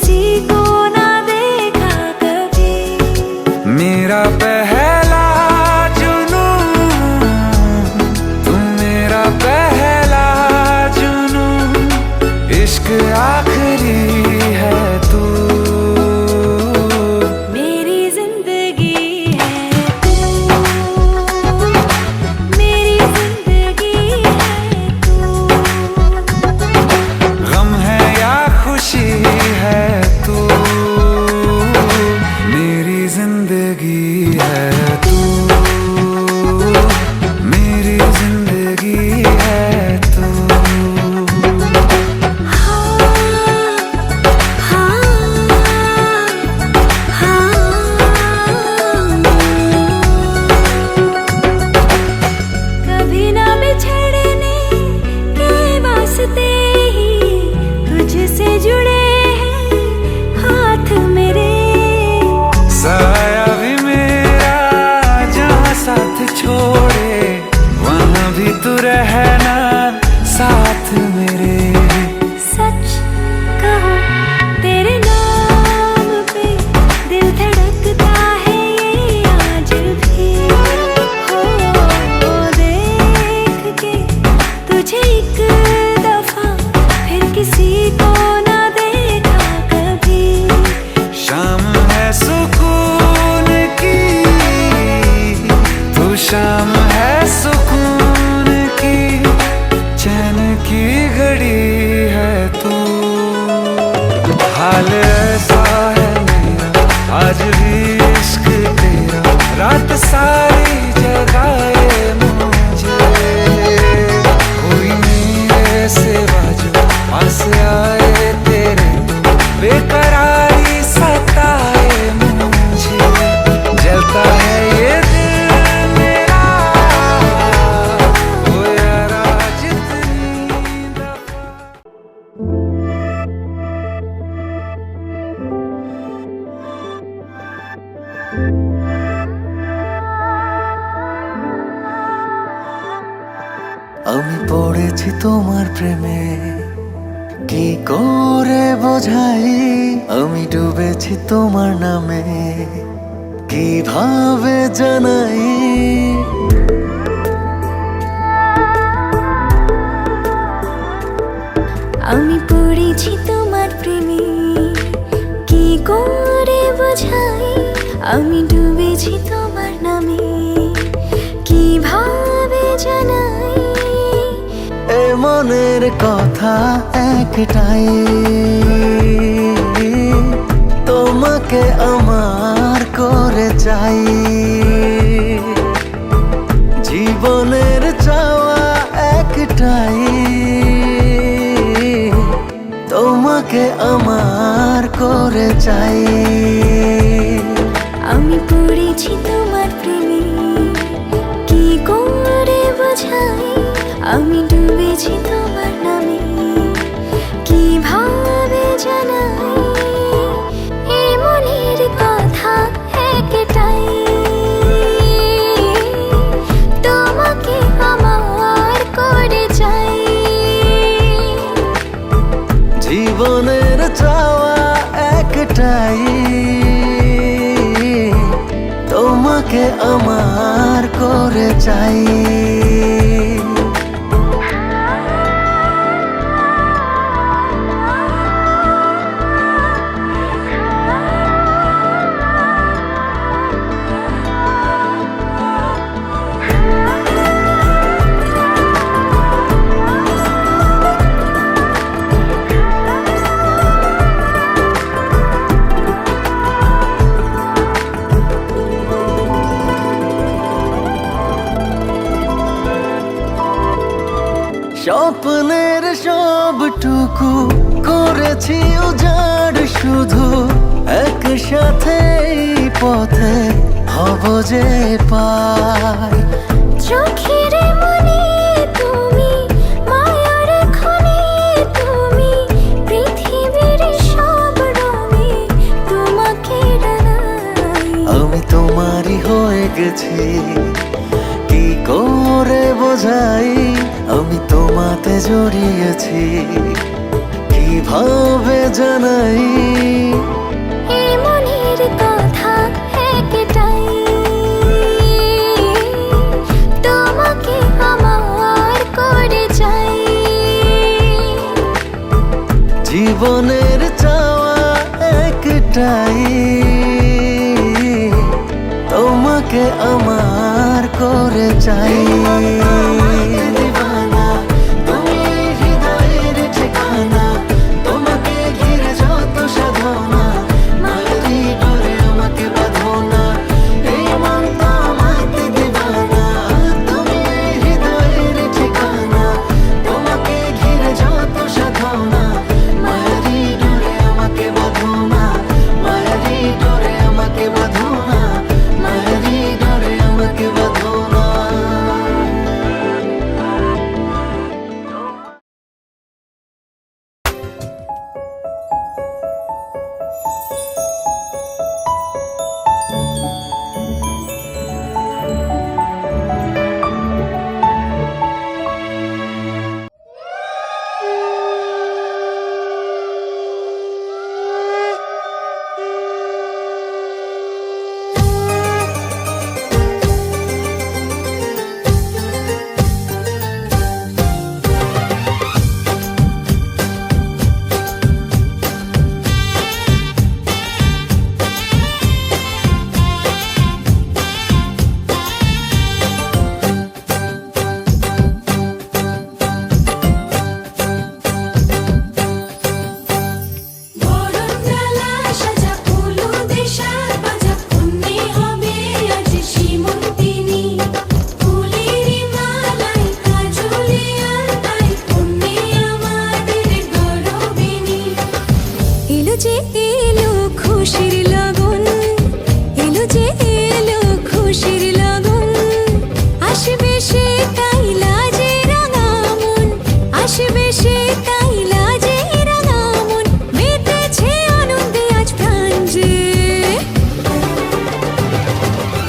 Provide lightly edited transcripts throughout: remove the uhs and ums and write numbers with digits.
किसी को ना देखा कभी। मेरा पहला जुनून, तुम मेरा पहला जुनून, इश्क आखिरी है तू, मेरी जिंदगी है तू, मेरी जिंदगी है तू। गम है या खुशी है तू, मेरी जिंदगी है तू, मेरी जिंदगी है तू। कभी ना बिछड़ने के वास्ते ही तुझसे जुड़े हैं हाथ मेरे। साया भी मेरा जहाँ साथ छोड़े, वहाँ भी तू रहना साथ मेरे। सच कहो तेरे नाम पे दिल धड़कता है ये आज भी। हो देख के तुझे एक दफा फिर किसी को ना देखा कभी। शाम है सुकून की, तू शाम है सुकून की, चैन की घड़ी है तू। हाल ऐसा है मेरा आज भी इश्क तेरा, रात सारी जगाए मुझे। कोई मेरे सिवा जो पास आए तेरे, तो बेकरारी सताए मुझे। जलता है ये दिल मेरा, ओ यारा जितनी दफा। আমি পড়েছি তোমার প্রেমে, কি করে বোঝাই আমি ডুবেছি তোমার নামে, কিভাবে জানাই। আমি পড়েছি তোমার প্রেমে, কি করে বোঝাই আমি ডুবেছি তোমার নামে, কিভাবে জানাই। এ মনের কথা একটাই, তোমাকে আমার করে চাই। জীবনের চাওয়া একটাই, তোমাকে আমার করে চাই। আমি পড়েছি তোমার প্রেমে, কি করে বোঝাই আমি ডুবেছি তোমার নামে, কিভাবে জানাই। এই মনের কথা একটাই, তোমাকে আমার করে চাই। জীবনের চাওয়া একটাই, তোমাকে আমার করে চাই। স্বপ্নের সবটুকু করেছি উজাড়, শুধু একসাথে এই পথে হব যে পার। চোখের মনে তুমি, মায়ার খনি তুমি, পৃথিবীর সব রঙে তোমাকে ডানাই। আমি তোমারই হয়ে গেছি, কি করে বোঝাই আমি তোমাতে জড়িয়েছি, কিভাবে জানাই এই মনের কথা একটাই, তোমাকে আমার করে চাই। জীবনের চাওয়া একটাই, তোমাকে আমার করে চাই। এলো যে এলো খুশির লগন, এলো যে এলো খুশির লগন, আসবে সে তাই লাজে রাঙা মন, আসবে সে তাই লাজে রাঙা মন, মেতেছে আনন্দে আজ প্রাণ যে।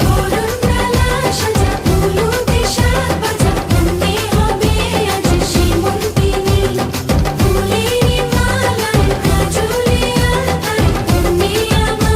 বরণডালা সাজা হলুদে সাজ বাজা, কন্যে হবে আজ সীমন্তিনী, ফুলের মালায় কাজলে আলতায় কন্যে আমার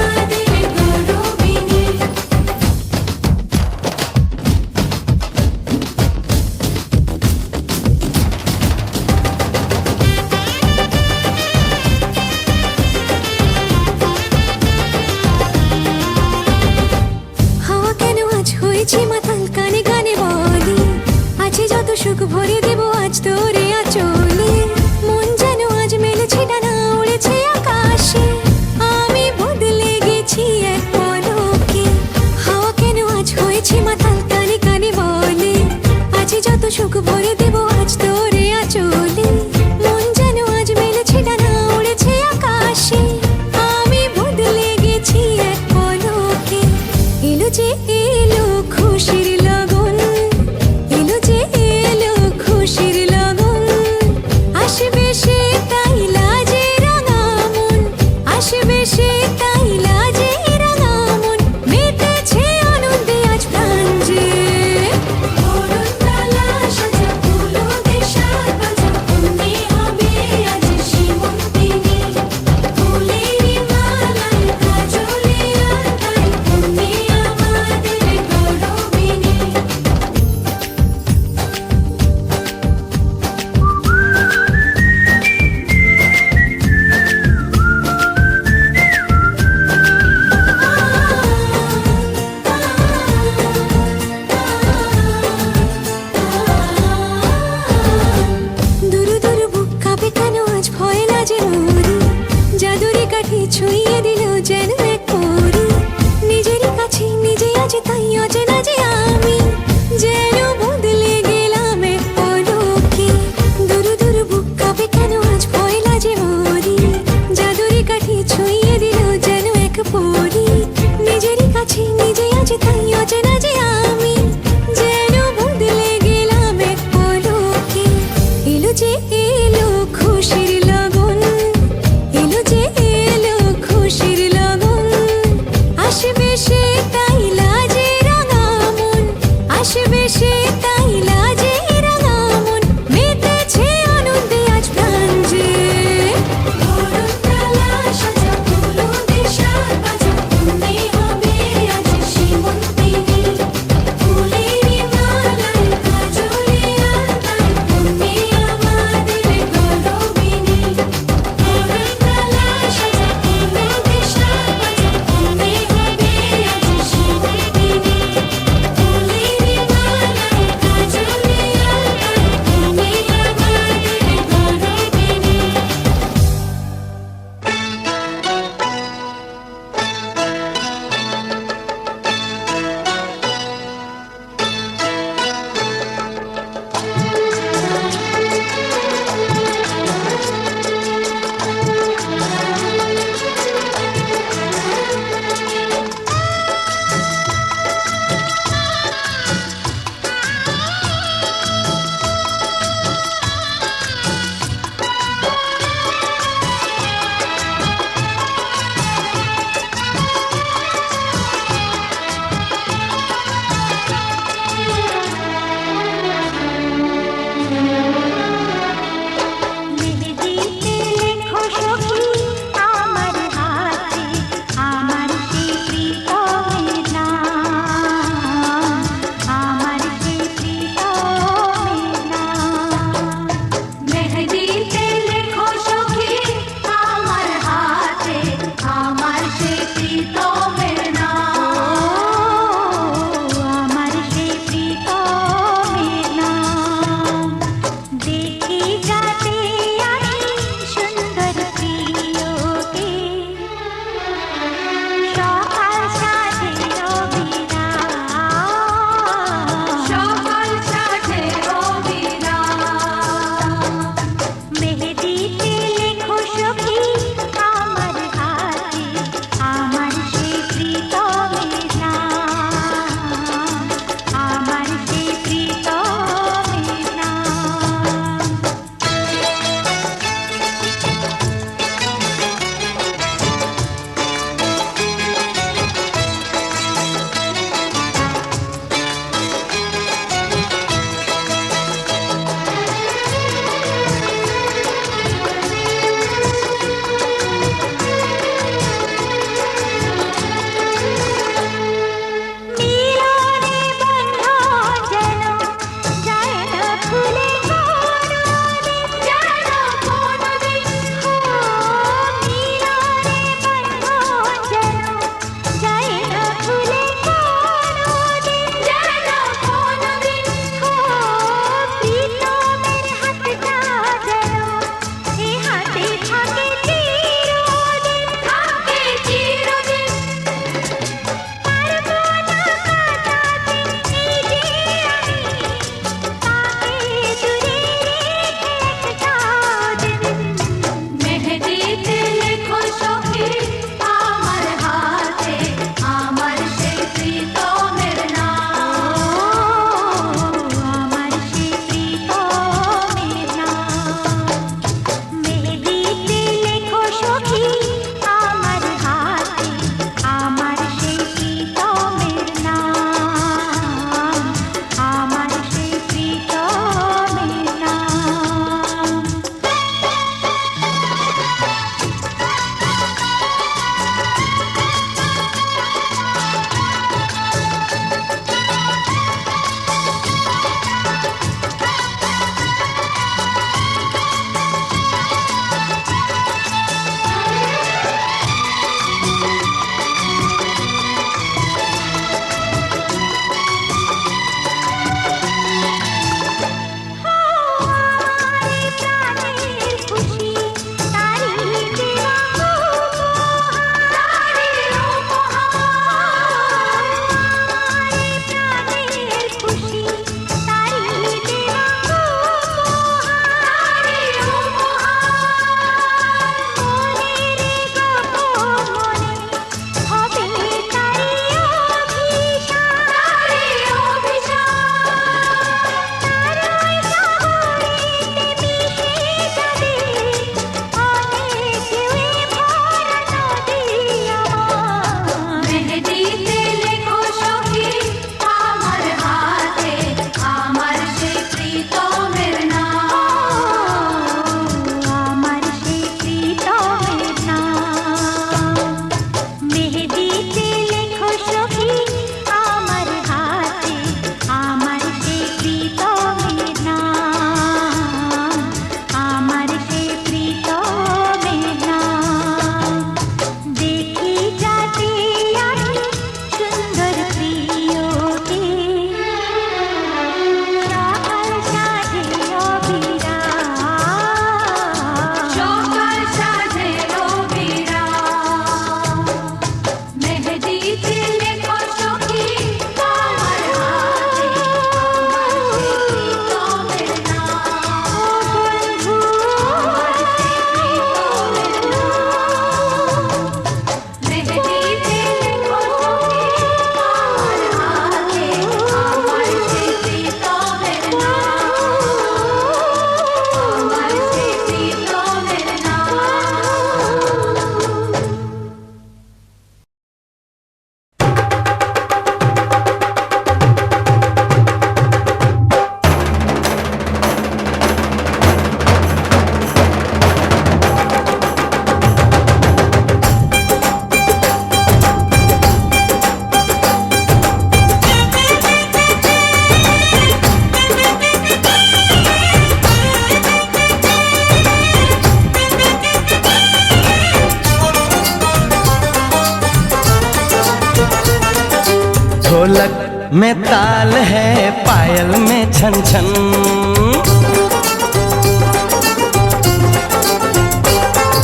ढोलक में ताल है, पायल में छन छन।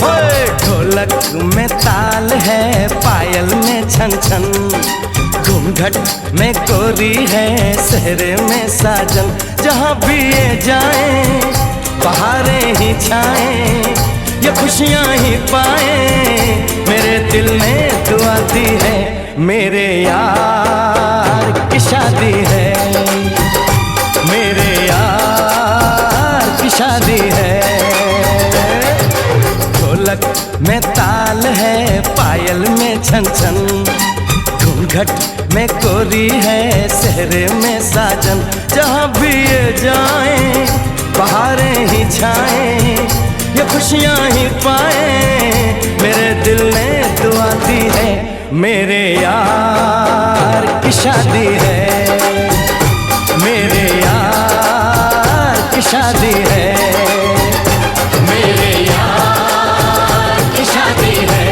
ओए ढोलक में ताल है, पायल में छन छन। घूंघट में कोरी है, सहरे में साजन। जहाँ भी ये जाएं, बहारें ही छाएं, ये खुशियाँ ही पाएं। मेरे दिल ने दुआ दी है, मेरे यार की शादी है, मेरे यार की शादी है। ढोलक में ताल है, पायल में छन छन। घूंघट में कोरी है, सहरे में साजन। जहाँ भी ये जाएं, बहारें ही छाएं, ये खुशियाँ ही पाएं। मेरे दिल ने दुआ दी है, मेरे यार की शादी है, मेरे यार की शादी है, मेरे यार की शादी है,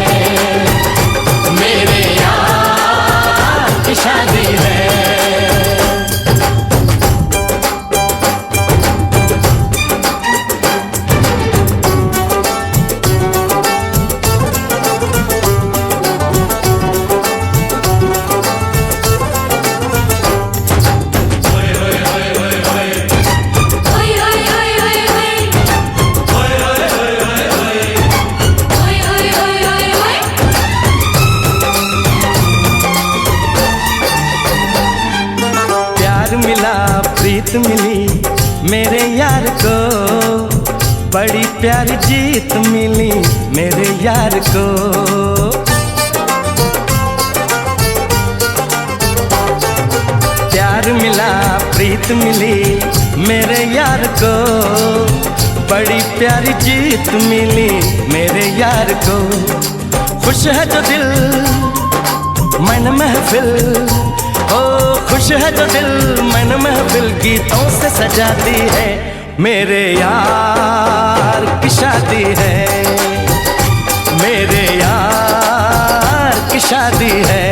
मेरे यार की शादी है। प्रीत मिली मेरे यार को, बड़ी प्यारी जीत मिली मेरे यार को। प्यार मिला प्रीत मिली मेरे यार को, बड़ी प्यारी जीत मिली मेरे यार को। खुश है जो दिल मन महफिल, ओ खुश है जो दिल मन महफिल गीतों से सजाती है। मेरे यार की शादी है, मेरे यार की शादी है,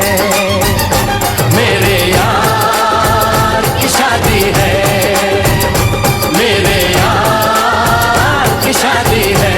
मेरे यार की शादी है, मेरे यार की शादी है।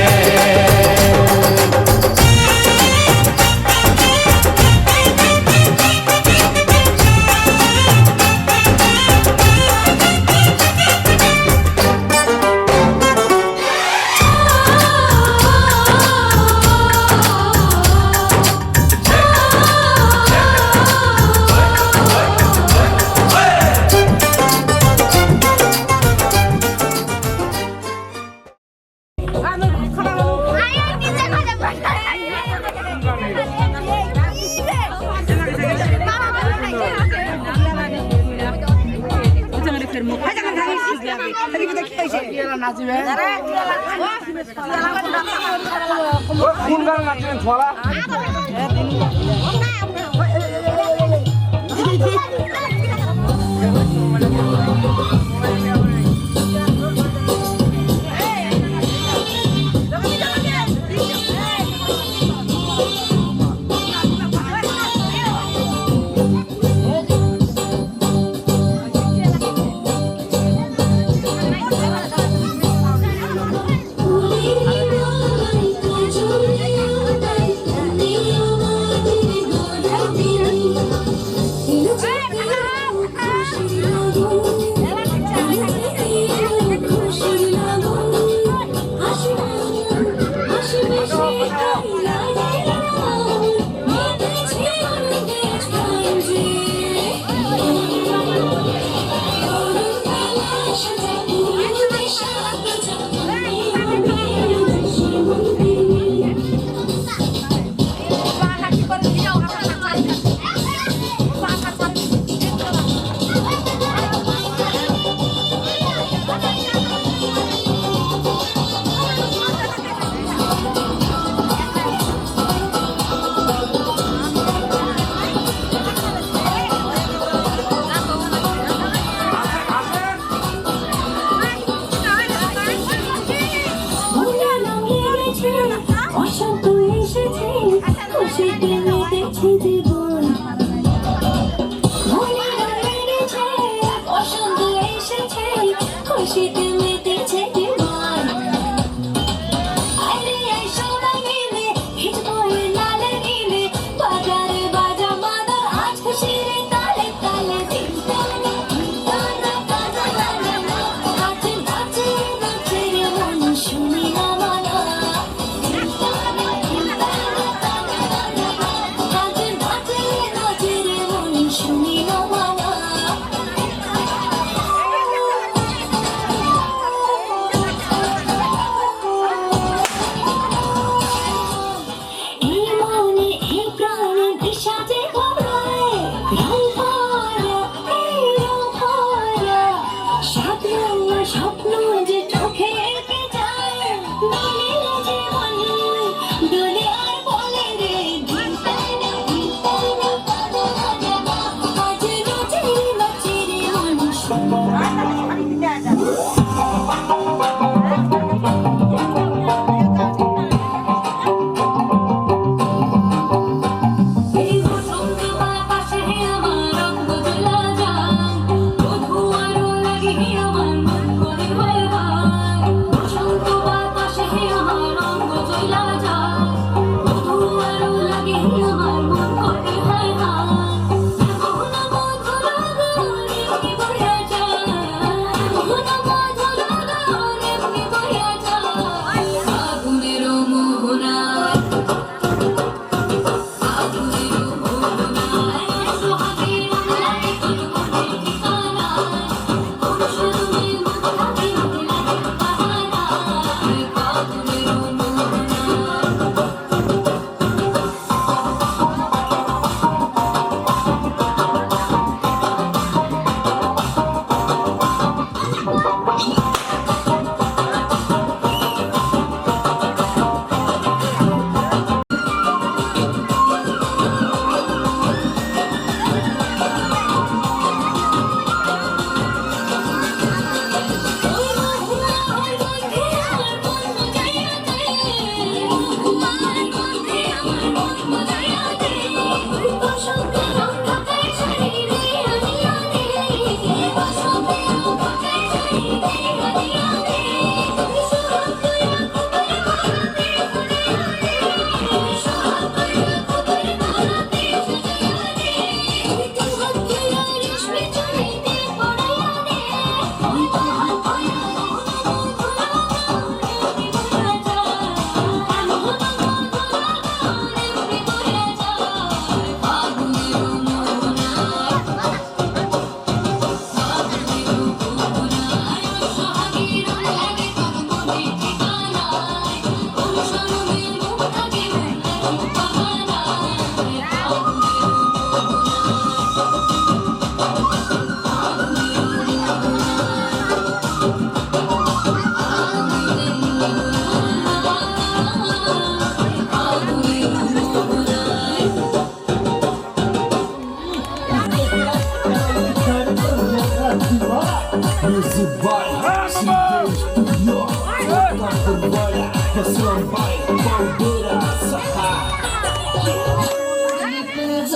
খুশি পেলে দেখে জীবন মনে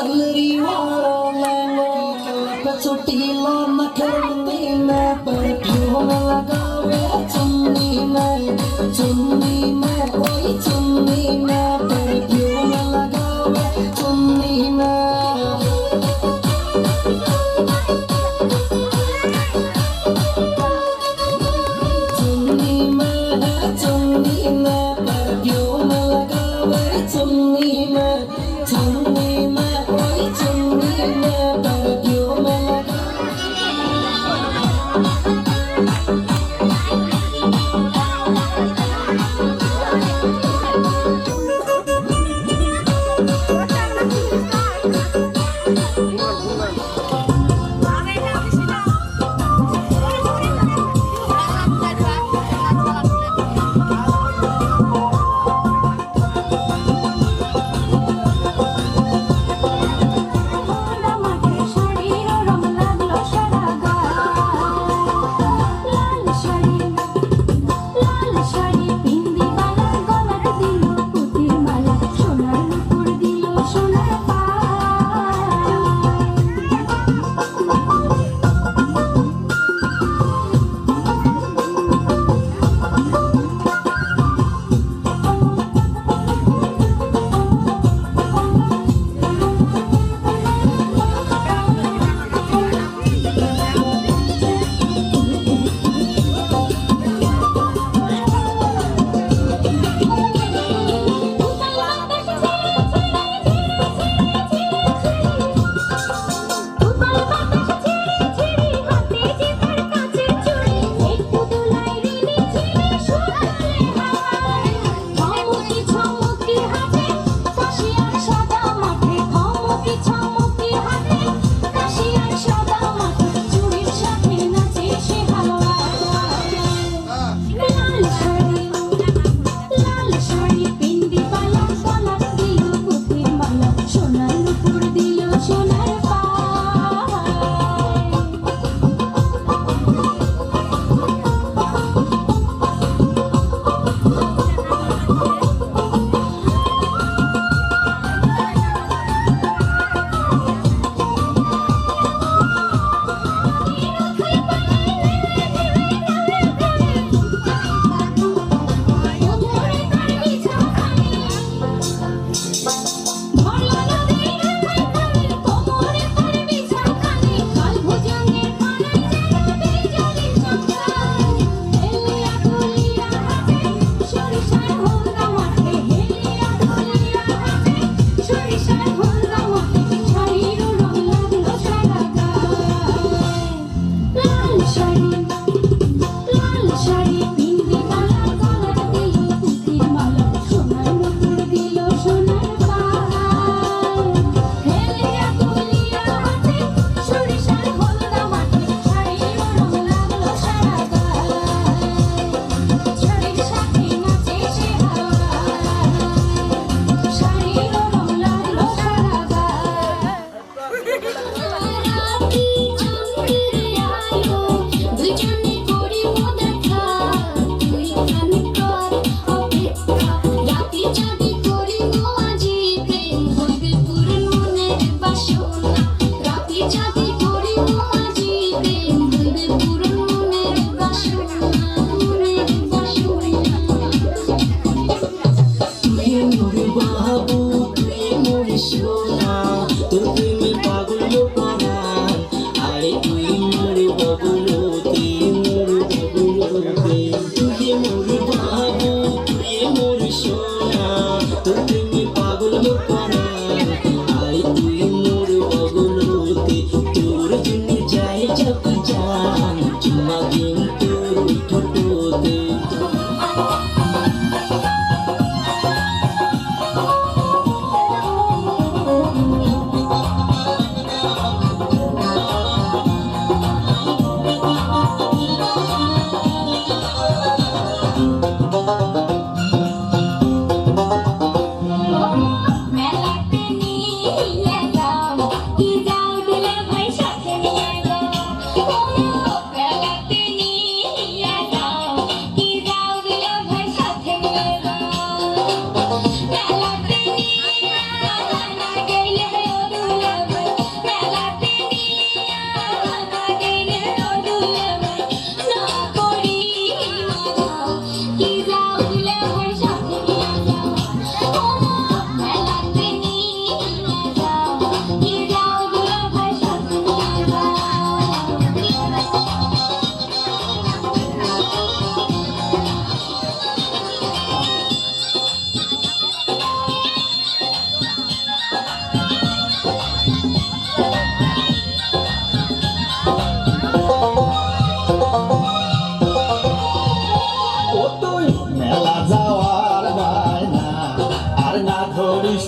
salary wala lengo kala choti lo na karni me perfume lagawe chunni me oi chunni me perfume lagawe chunni me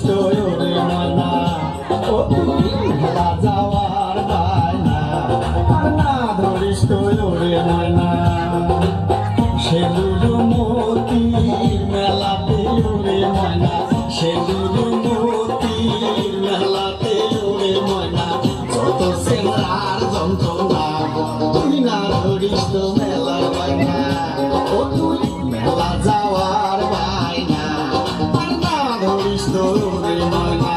ধরিস তো ওরে ময়না ও তুই মেলা যাওয়ার বায়না আর না ধরিস তো ওরে ময়না সেলুর মতির মেলাতে ওরে ময়না সেলুর মতির মেলাতে ওরে ময়না যত সেলার যন্ত্রণা তুই না ধরিস তো মেলার বায়না ও তুই মেলা যাওয়ার বায়না আর না ধরিস তো ওরে ময়না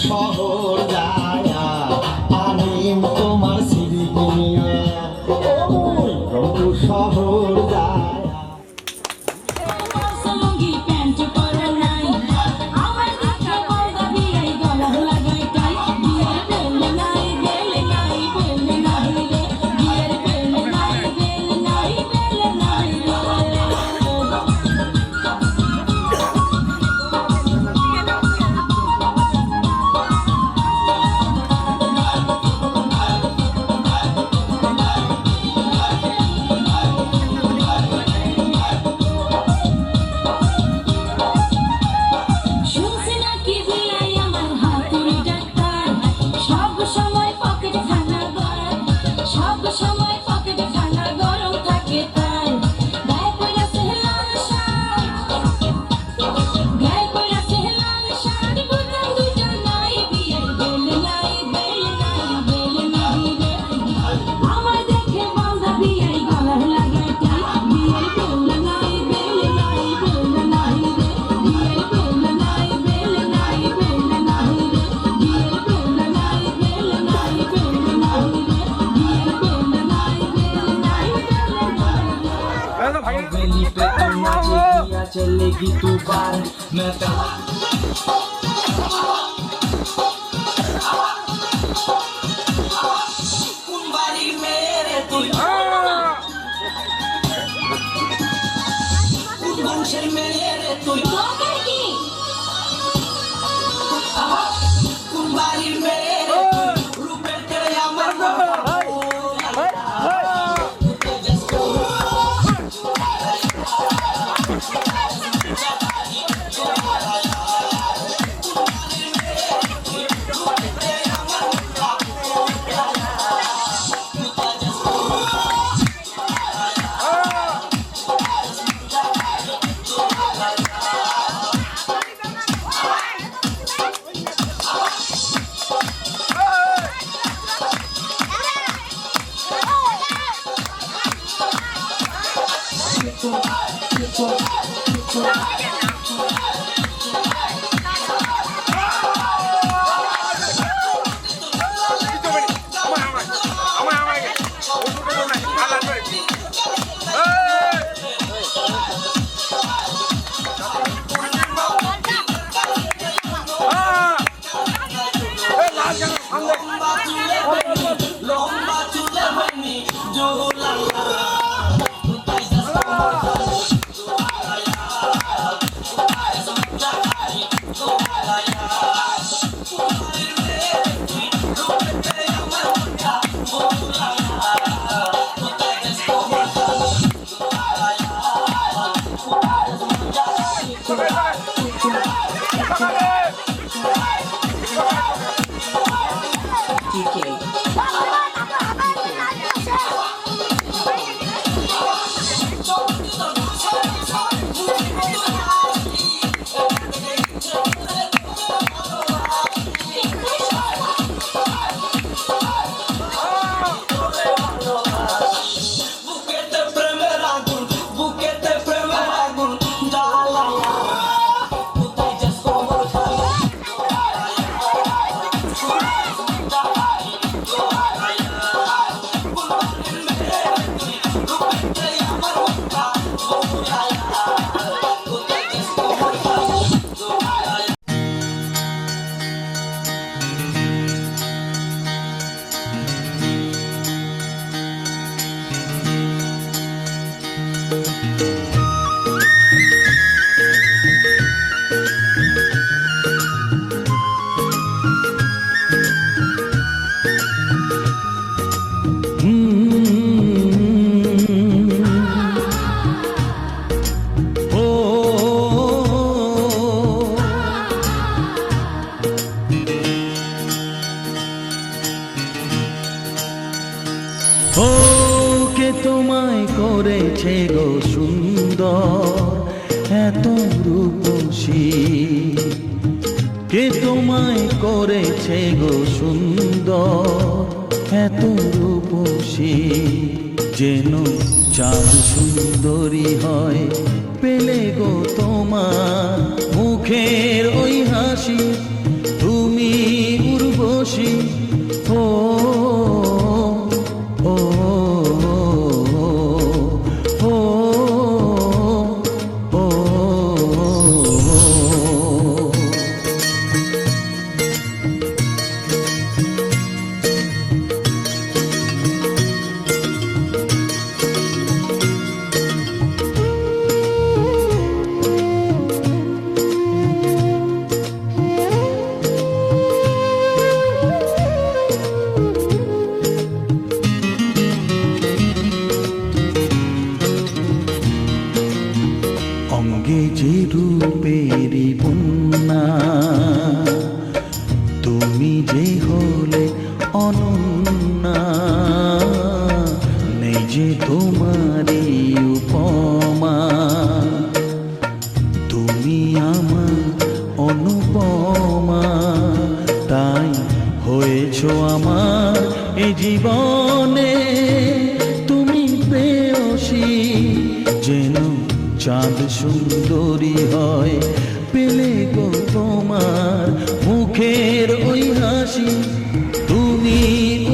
শহর যায়া আনিম তোমার সিঁড়ি কিনিয়া ওই রংপুর শহর যায়া चलेगी तू बार मैं कुंवारी मेरे तू कुंवंशर मेरे तू कुंवारी मेरे रूपे तेरे अमर ও কে তোমায় করেছে গো সুন্দর এত রূপসী, কে তোমায় করেছে গো সুন্দর এত রূপসী, যেন চাঁদ সুন্দরী হয় পেলে গো তোমার মুখের ওই হাসি, তুমি উর্বশী। ও ও ও ও অঙ্গে যে রূপেরি বন্যা, তুমি যে হলে অনন্যা, নেই যে তোমারই উপমা, তুমি আমার অনুপমা, তাই হয়েছ আমার এ জীবনে তুমি প্রেয়সী, যেন চাঁদ সুন্দরী হয় পেলে গো তোমার মুখের ওই হাসি, তুমি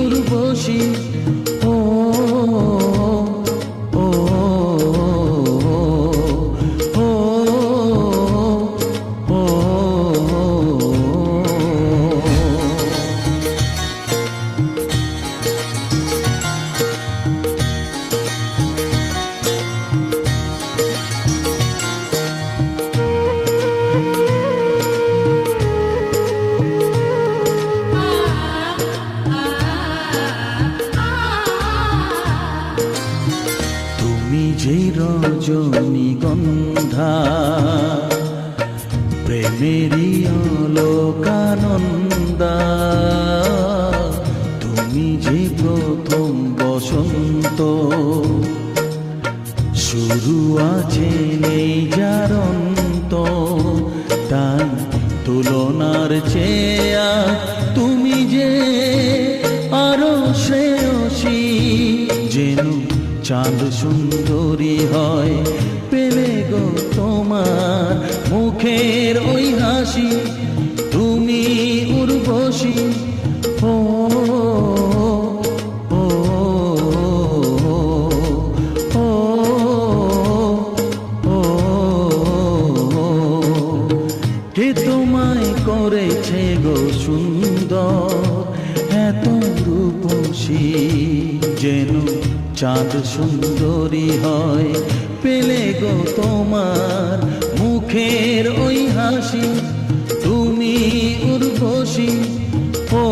উর্বশী। ও ও ও ও তুমি যে রজনীগন্ধা, প্রেমেরই অলোকানন্দা, তুমি যে প্রথম বসন্ত, শুরু আছে নেই যার অন্ত, তাই তুলনার চেয়া তুমি যে আরো শ্রেয়সী, যেন চাঁদ সুন্দরী হয় পেলে গো গো তোমার মুখের ওই হাসি, তুমি উর্বশী। ও ও ও ও কে তোমায় করেছে গো সুন্দর, এত রূপসী যেন চাঁদ সুন্দরী হয় পেলে গো তোমার মুখের ওই হাসি, তুমি উর্বশী। ও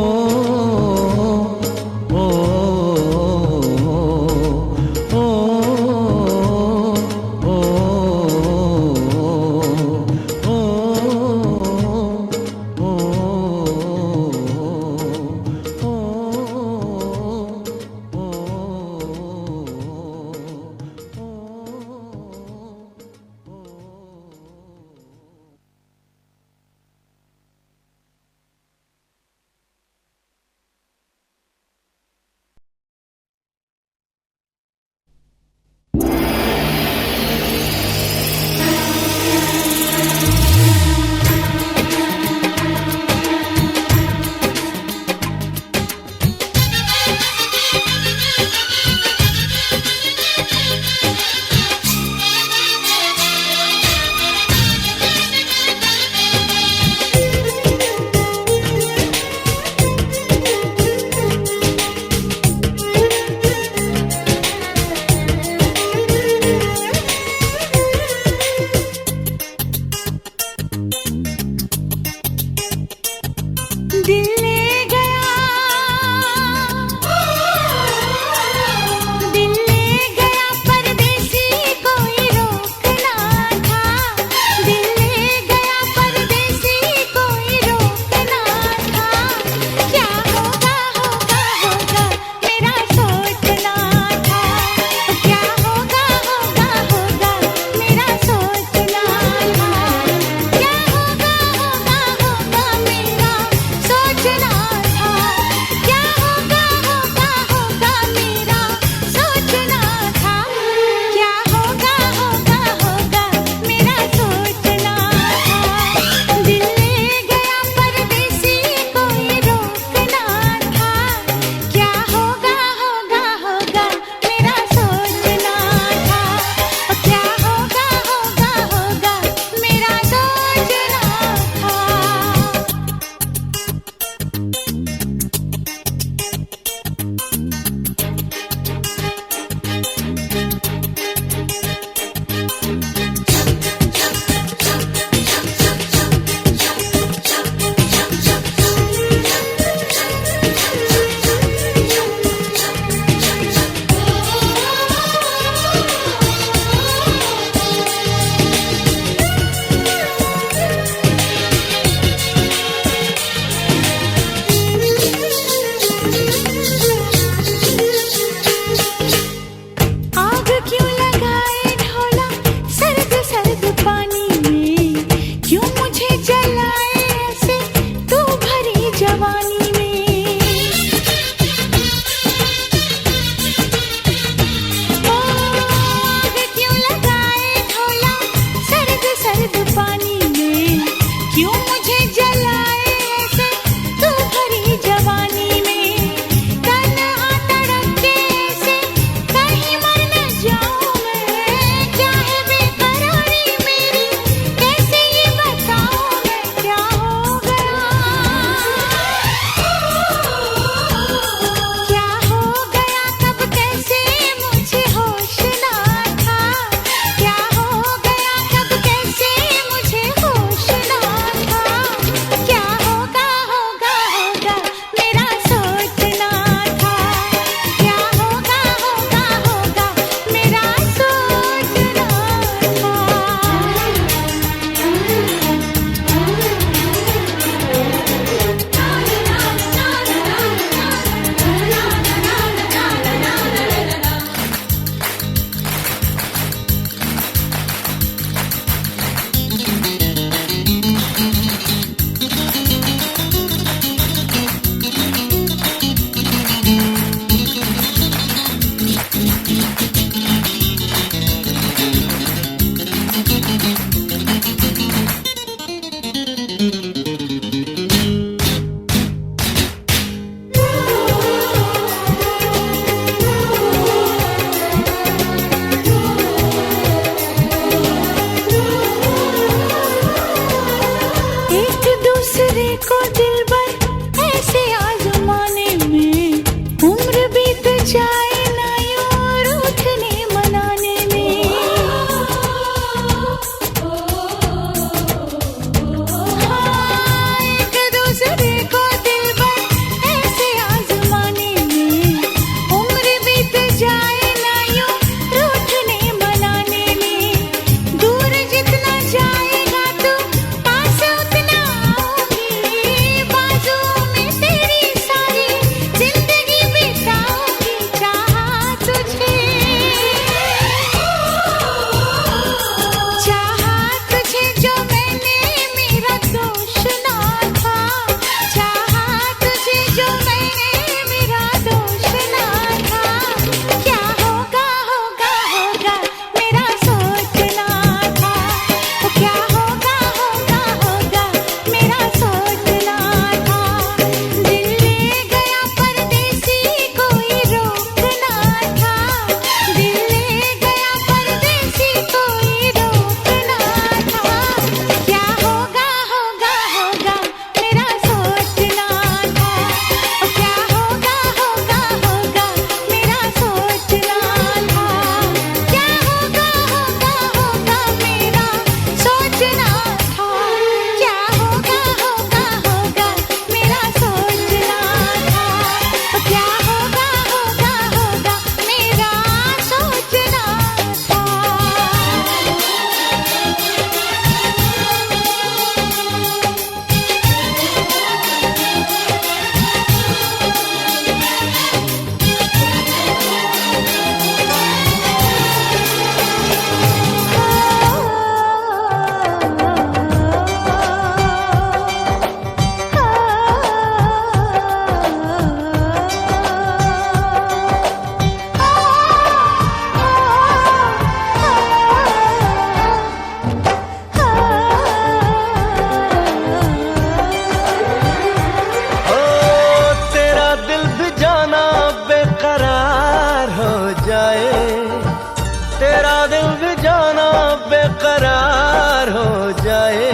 करार हो जाए,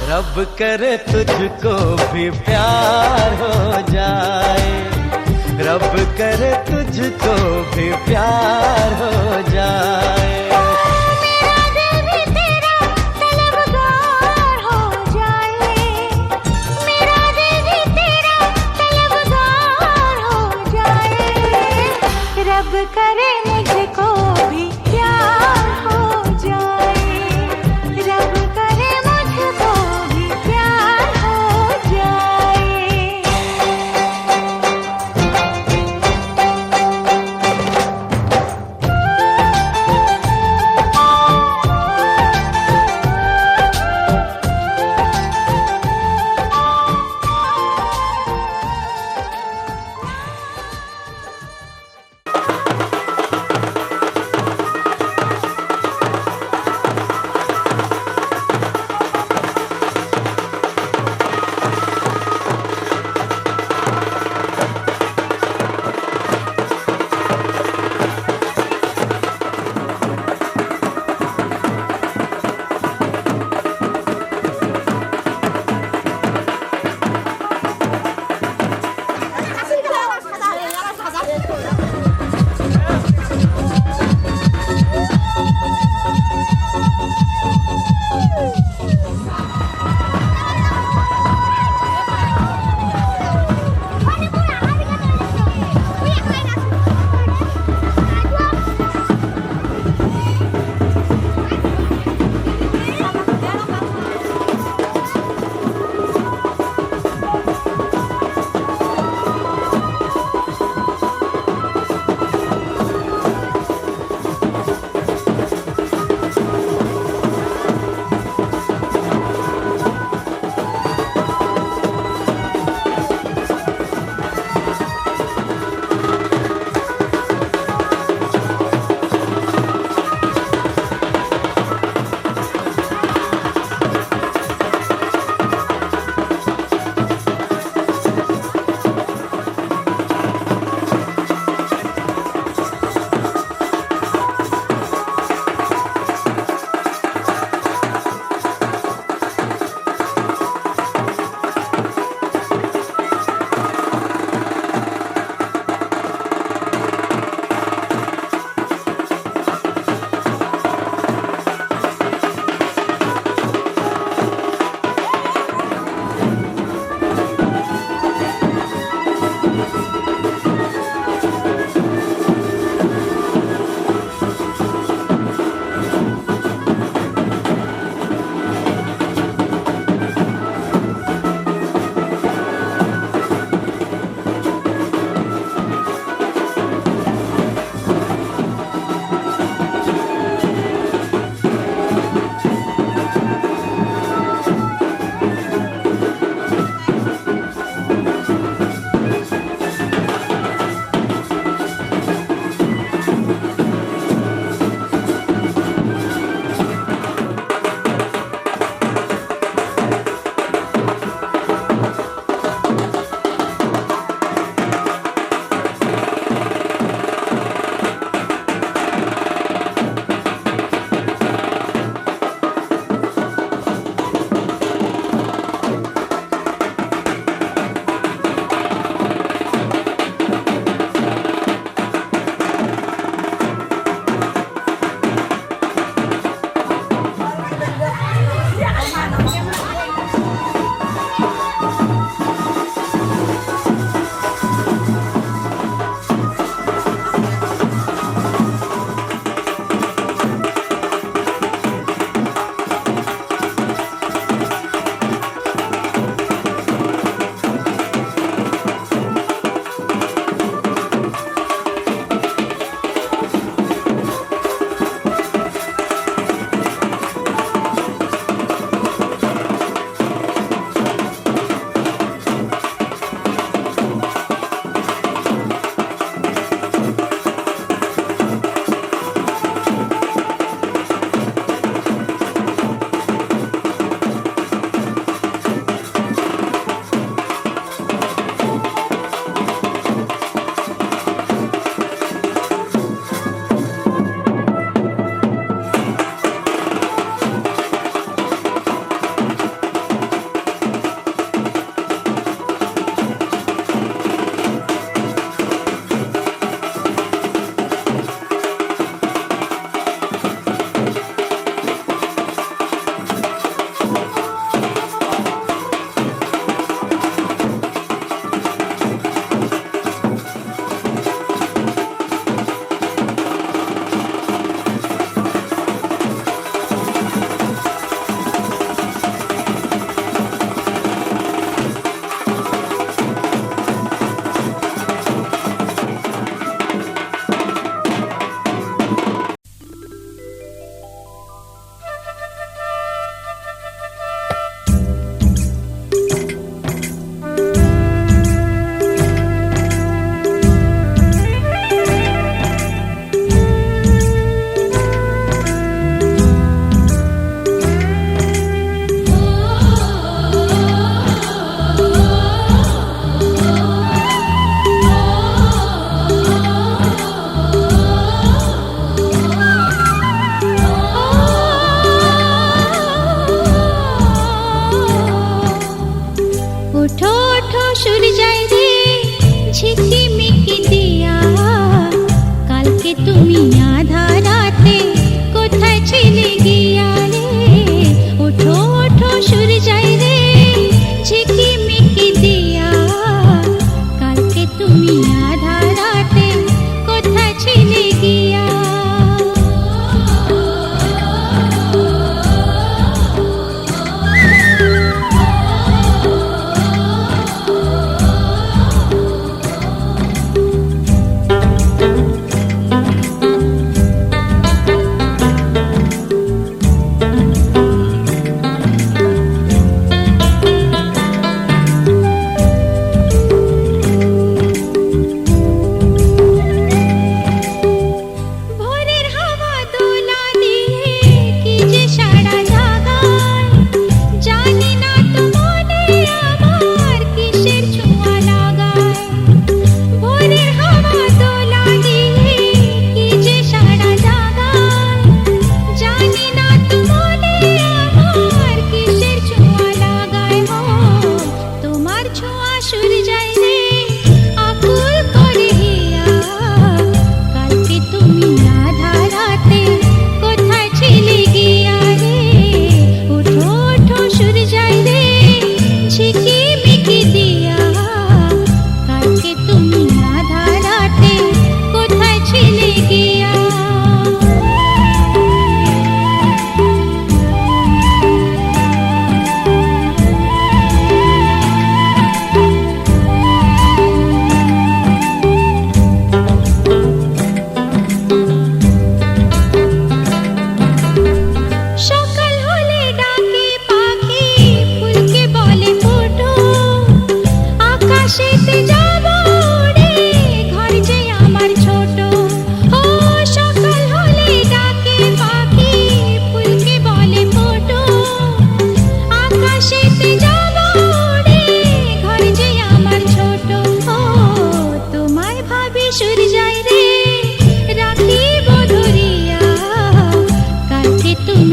रब करे तुझको भी प्यार हो जाए, रब करे तुझको भी प्यार हो जाए। मेरा दिल भी तेरा तलबगार हो जाए, मेरा दिल भी तेरा तलबगार हो जाए, रब करे मुझको भी प्यार हो जाए, रब करे मुझको भी प्यार हो जाए।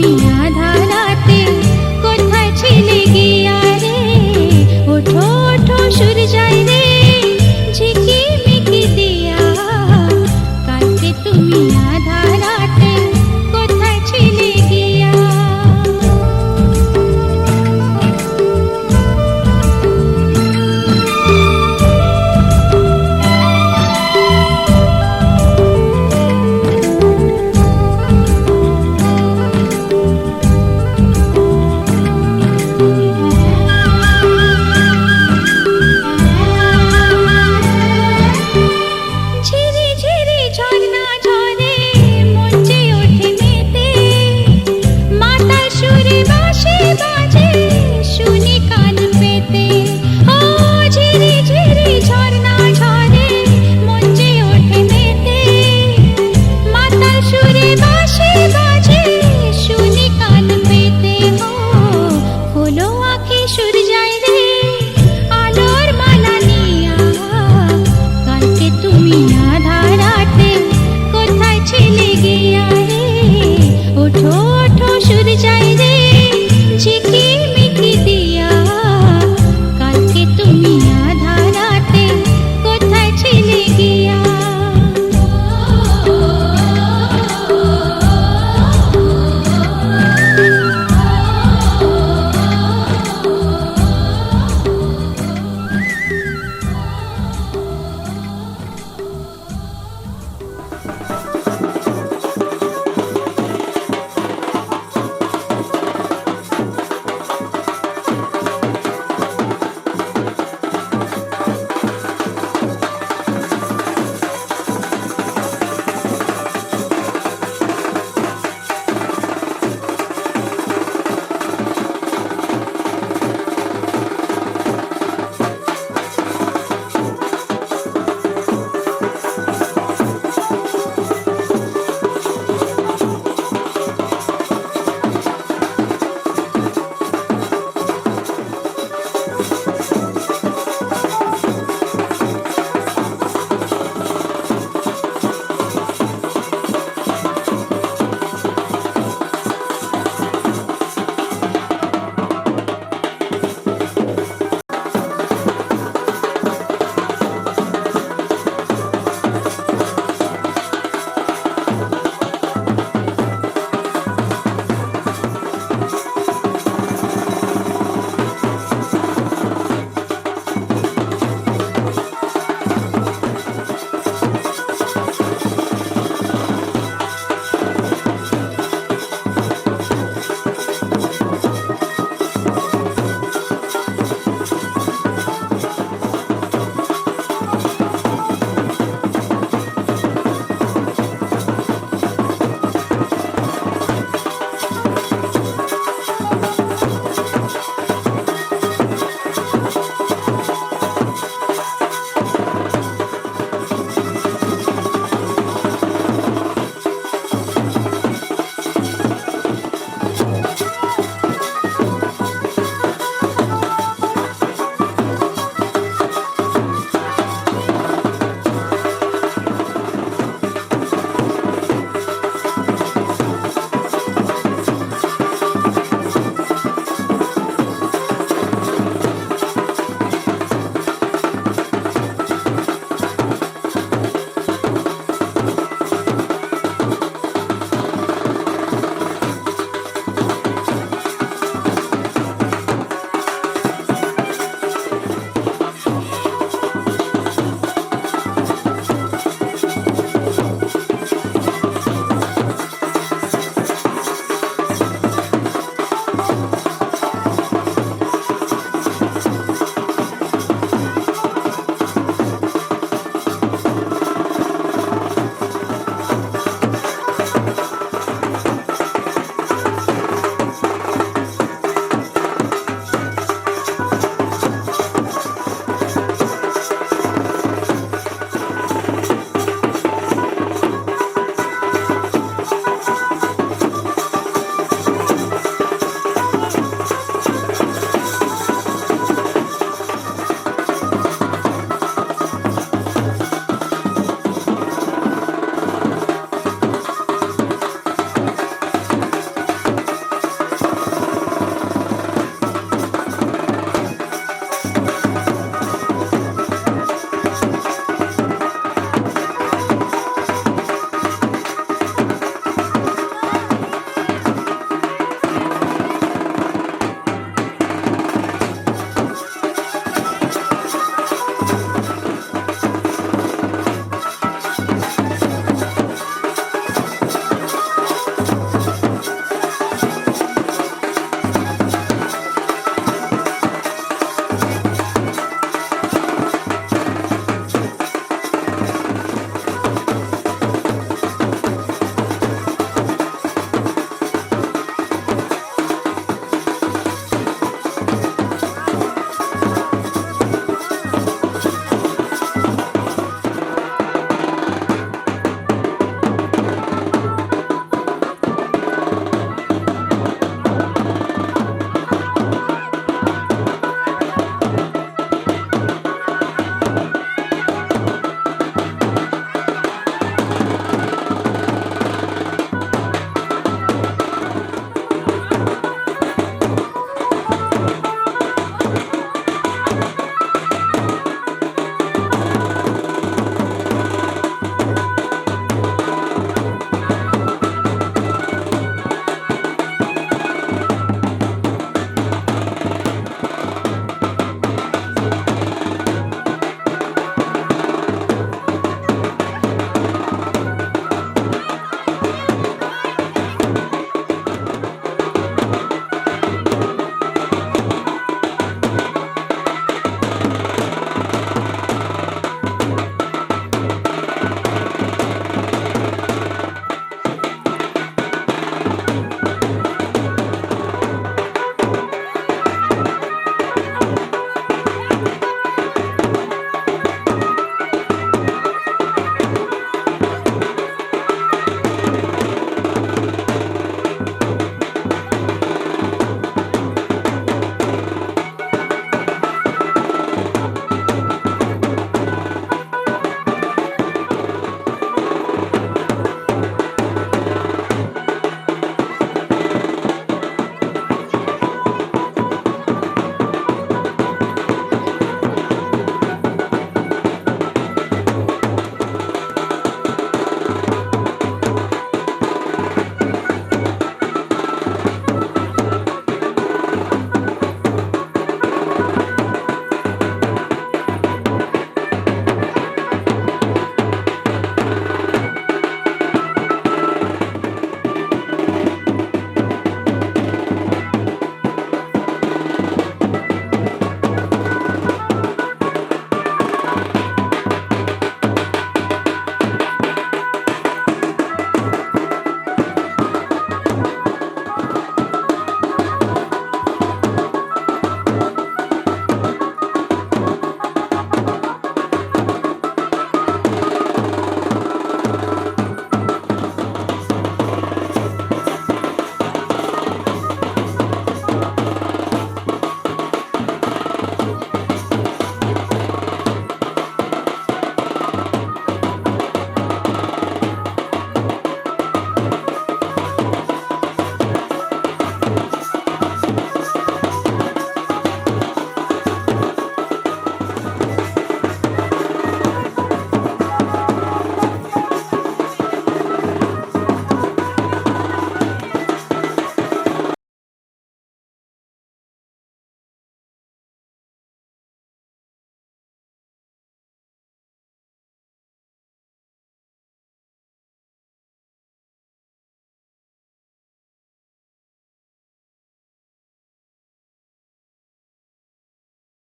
তুমি আধা রাতে কোথায় ছিলে গিয়া রে ওঠো ওঠো সুর যাই রে ঝিকিমিকি দিয়া কালকে তুমি আধা রাতে কোথায় ছিলে গিয়া ঝিরি ঝিরি ঝর্ণা ঝরে মঞ্চে ওঠে মেতে মাতাল সুরে